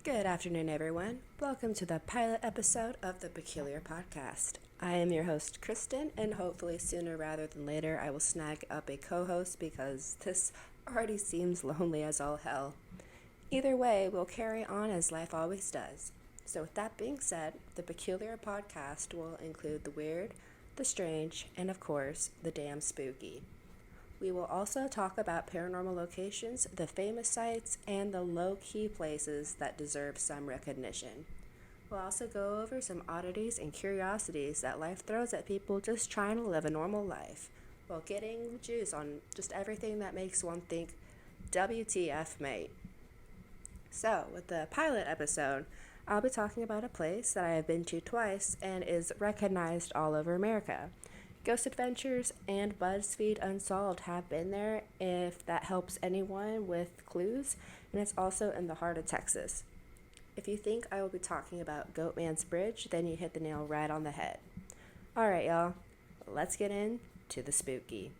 Good afternoon, everyone. Welcome to the pilot episode of the Peculiar Podcast. I am your host, Kristen, and hopefully sooner rather than later I will snag up a co-host because this already seems lonely as all hell. Either way, we'll carry on as life always does. So with that being said, the Peculiar Podcast will include the weird, the strange, and of course, the damn spooky. We will also talk about paranormal locations, the famous sites, and the low-key places that deserve some recognition. We'll also go over some oddities and curiosities that life throws at people just trying to live a normal life, while getting the juice on just everything that makes one think, WTF, mate. So, with the pilot episode, I'll be talking about a place that I have been to twice and is recognized all over America. Ghost Adventures and BuzzFeed Unsolved have been there if that helps anyone with clues, and it's also in the heart of Texas. If you think I will be talking about Goatman's Bridge, then you hit the nail right on the head. Alright, y'all, let's get into the spooky.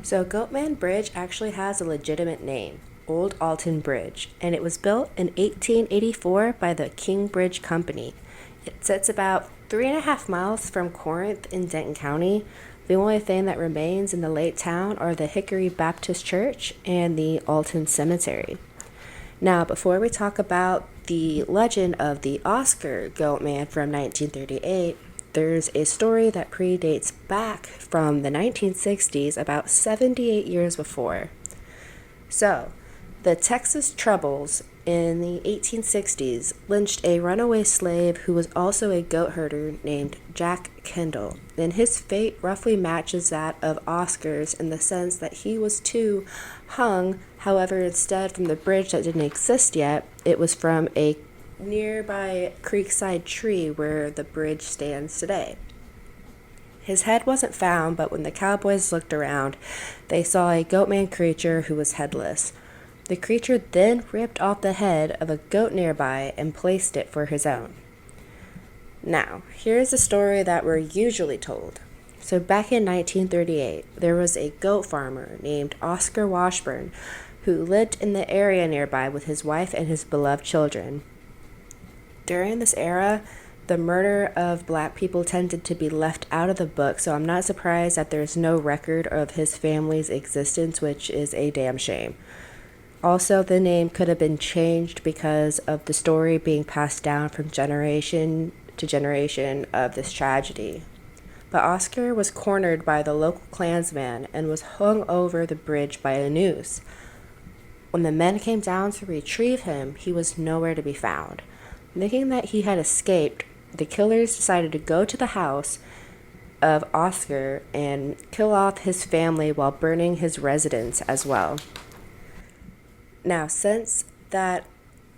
So Goatman Bridge actually has a legitimate name, Old Alton Bridge, and it was built in 1884 by the King Bridge Company. It sits about 3.5 miles from Corinth in Denton County. The only thing that remains in the lake town are the Hickory Baptist Church and the Alton Cemetery. Now, before we talk about the legend of the Oscar Goatman from 1938, there's a story that predates back from the 1960s, about 78 years before. So, the Texas Troubles in the 1860s lynched a runaway slave who was also a goat herder named Jack Kendall, and his fate roughly matches that of Oscar's in the sense that he was too hung. However, instead from the bridge that didn't exist yet, it was from a nearby creekside tree where the bridge stands today. His head wasn't found, but when the cowboys looked around, they saw a goatman creature who was headless. The creature then ripped off the head of a goat nearby and placed it for his own. Now, here's a story that we're usually told. So back in 1938, there was a goat farmer named Oscar Washburn who lived in the area nearby with his wife and his beloved children. During this era, the murder of black people tended to be left out of the book, so I'm not surprised that there's no record of his family's existence, which is a damn shame. Also, the name could have been changed because of the story being passed down from generation to generation of this tragedy. But Oscar was cornered by the local Klansman and was hung over the bridge by a noose. When the men came down to retrieve him, he was nowhere to be found. Thinking that he had escaped, the killers decided to go to the house of Oscar and kill off his family while burning his residence as well. Now, since that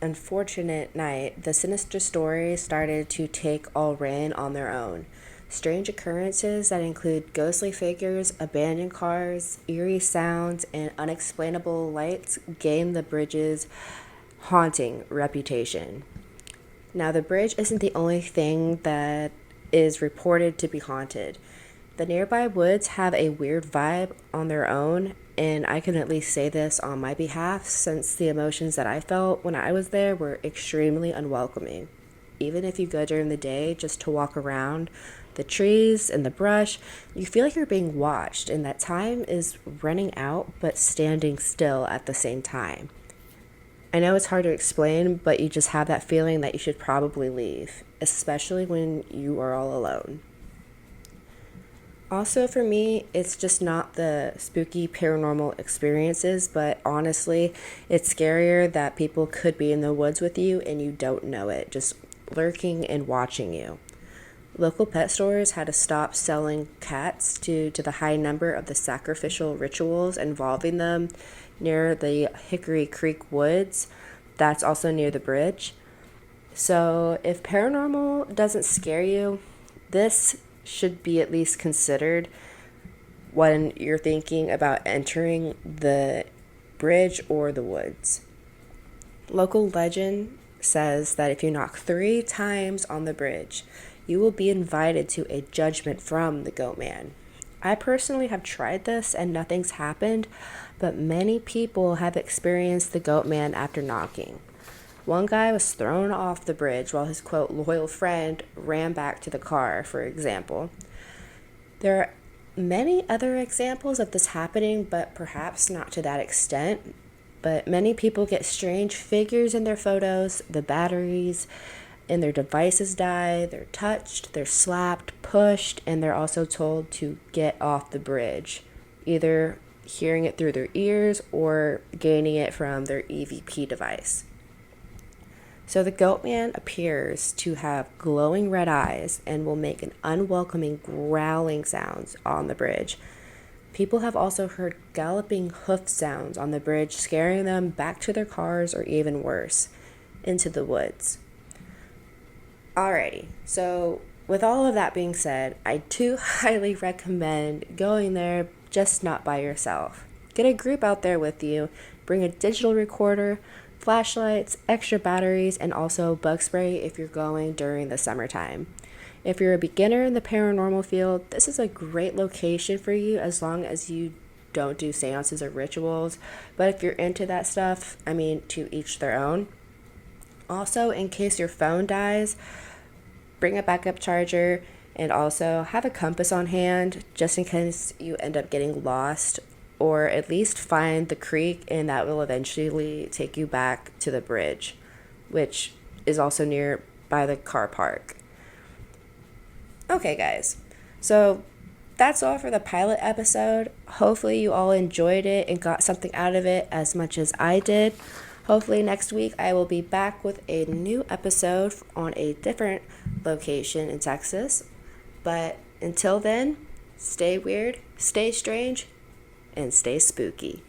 unfortunate night, the sinister stories started to take all reign on their own. Strange occurrences that include ghostly figures, abandoned cars, eerie sounds, and unexplainable lights gained the bridge's haunting reputation. Now, the bridge isn't the only thing that is reported to be haunted. The nearby woods have a weird vibe on their own, and I can at least say this on my behalf since the emotions that I felt when I was there were extremely unwelcoming. Even if you go during the day just to walk around the trees and the brush, you feel like you're being watched, and that time is running out but standing still at the same time. I know it's hard to explain, but you just have that feeling that you should probably leave, especially when you are all alone. Also, for me, it's just not the spooky paranormal experiences, but honestly, it's scarier that people could be in the woods with you and you don't know it, just lurking and watching you. Local pet stores had to stop selling cats due to the high number of the sacrificial rituals involving them near the Hickory Creek Woods. That's also near the bridge. So if paranormal doesn't scare you, this should be at least considered. when you're thinking about entering the bridge or the woods. Local legend says that if you knock 3 times on the bridge, you will be invited to a judgment from the Goatman. I personally have tried this and nothing's happened, but many people have experienced the Goatman after knocking. One guy was thrown off the bridge while his quote loyal friend ran back to the car, for example. There are many other examples of this happening, but perhaps not to that extent. But many people get strange figures in their photos, the batteries in their devices die, they're touched, they're slapped, pushed, and they're also told to get off the bridge, either hearing it through their ears or gaining it from their EVP device. So the Goatman appears to have glowing red eyes and will make an unwelcoming growling sounds on the bridge. People have also heard galloping hoof sounds on the bridge, scaring them back to their cars or even worse, into the woods. Alrighty, so with all of that being said, I do highly recommend going there, just not by yourself. Get a group out there with you, bring a digital recorder, flashlights, extra batteries, and also bug spray if you're going during the summertime. If you're a beginner in the paranormal field, this is a great location for you as long as you don't do seances or rituals. But if you're into that stuff, to each their own. Also, in case your phone dies, bring a backup charger and also have a compass on hand just in case you end up getting lost, or at least find the creek, and that will eventually take you back to the bridge, which is also near by the car park. Okay, guys, so that's all for the pilot episode. Hopefully you all enjoyed it and got something out of it as much as I did. Hopefully next week I will be back with a new episode on a different location in Texas. But until then, stay weird, stay strange, and stay spooky.